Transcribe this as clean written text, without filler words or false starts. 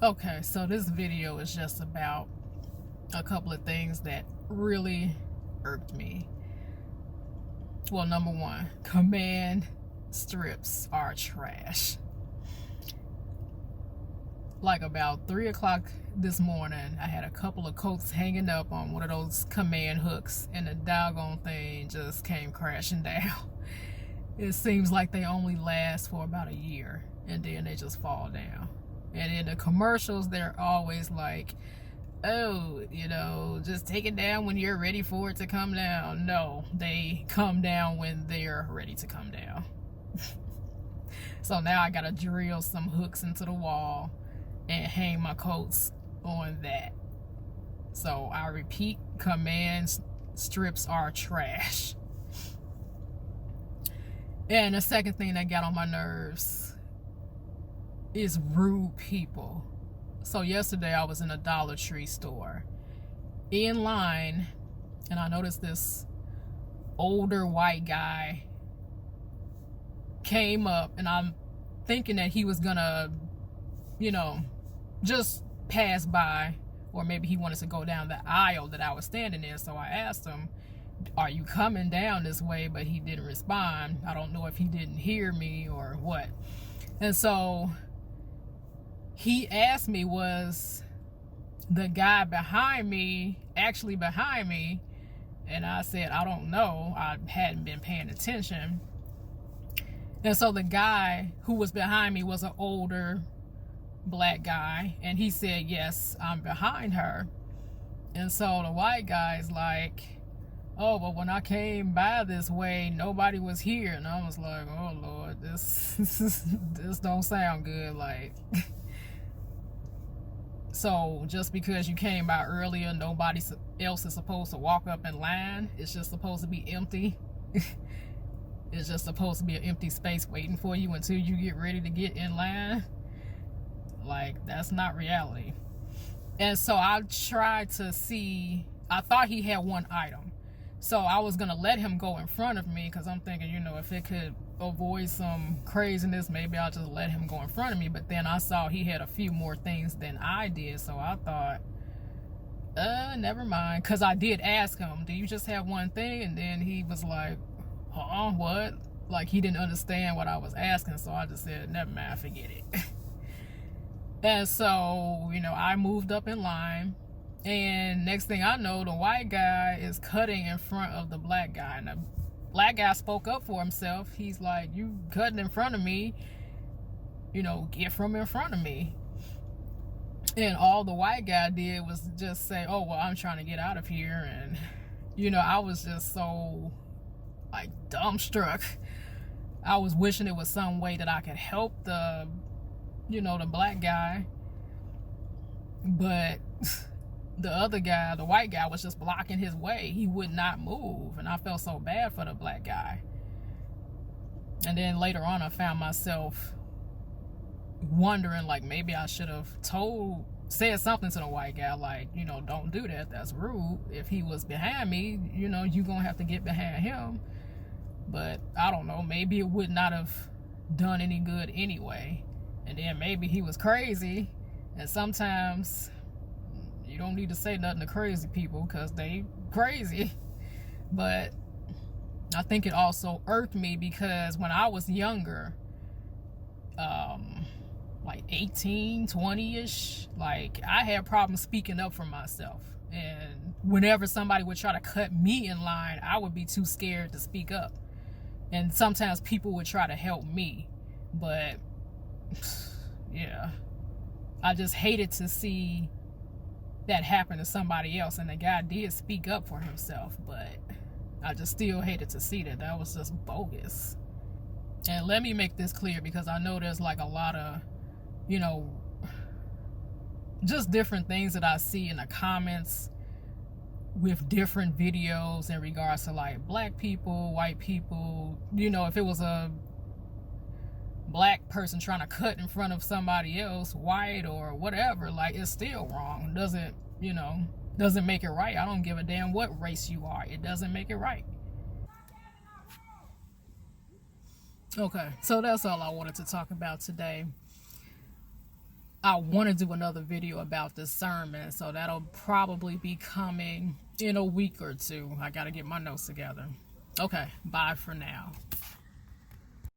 Okay, so this video is just about a couple of things that really irked me. Well, number one, command strips are trash. Like about 3 o'clock this morning, I had a couple of coats hanging up on one of those command hooks, and the doggone thing just came crashing down. It seems like they only last for about a year, and then they just fall down. And in the commercials, they're always like, oh, just take it down when you're ready for it to come down. No, they come down when they're ready to come down. So now I gotta drill some hooks into the wall and hang my coats on that. So I repeat, command strips are trash. And the second thing that got on my nerves is rude people. So yesterday I was in a Dollar Tree store in line, and I noticed this older white guy came up, and I'm thinking that he was gonna, just pass by, or maybe he wanted to go down the aisle that I was standing in. So I asked him, are you coming down this way? But he didn't respond. I don't know if he didn't hear me or what. And so he asked me, was the guy behind me actually behind me? And I said, I don't know. I hadn't been paying attention. And so the guy who was behind me was an older black guy, and he said, yes, I'm behind her. And so the white guy's like, oh, but when I came by this way, nobody was here. And I was like, oh Lord, this don't sound good. Like, so just because you came by earlier, nobody else is supposed to walk up in line. It's just supposed to be empty. It's just supposed to be an empty space waiting for you until you get ready to get in line. Like, that's not reality. And so I tried to see, I thought he had one item. So I was going to let him go in front of me, because I'm thinking, if it could avoid some craziness, maybe I'll just let him go in front of me. But then I saw he had a few more things than I did. So I thought, never mind. Because I did ask him, do you just have one thing? And then he was like, what? Like, he didn't understand what I was asking. So I just said, never mind, forget it. And so, I moved up in line, and next thing I know, the white guy is cutting in front of the black guy, and the black guy spoke up for himself. He's like, you cutting in front of me, get from in front of me. And all the white guy did was just say, oh, well, I'm trying to get out of here. And, I was just so, like, dumbstruck. I was wishing it was some way that I could help the black guy. But the other guy, the white guy, was just blocking his way. He would not move. And I felt so bad for the black guy. And then later on, I found myself wondering, like, maybe I should have said something to the white guy, like, don't do that. That's rude. If he was behind me, you're going to have to get behind him. But I don't know. Maybe it would not have done any good anyway. And then maybe he was crazy. And sometimes you don't need to say nothing to crazy people, because they crazy. But I think it also irked me because when I was younger, like 18, 20-ish, like, I had problems speaking up for myself. And whenever somebody would try to cut me in line, I would be too scared to speak up. And sometimes people would try to help me. But yeah, I just hated to see that happen to somebody else. And the guy did speak up for himself, but I just still hated to see that. That was just bogus. And let me make this clear, because I know there's like a lot of, just different things that I see in the comments with different videos in regards to, like, black people, white people. If it was a black person trying to cut in front of somebody else, white or whatever, like, it's still wrong. Doesn't make it right. I don't give a damn what race you are. It doesn't make it right. Okay, so that's all I wanted to talk about today. I want to do another video about this sermon, so that'll probably be coming in a week or two. I got to get my notes together. Okay, bye for now.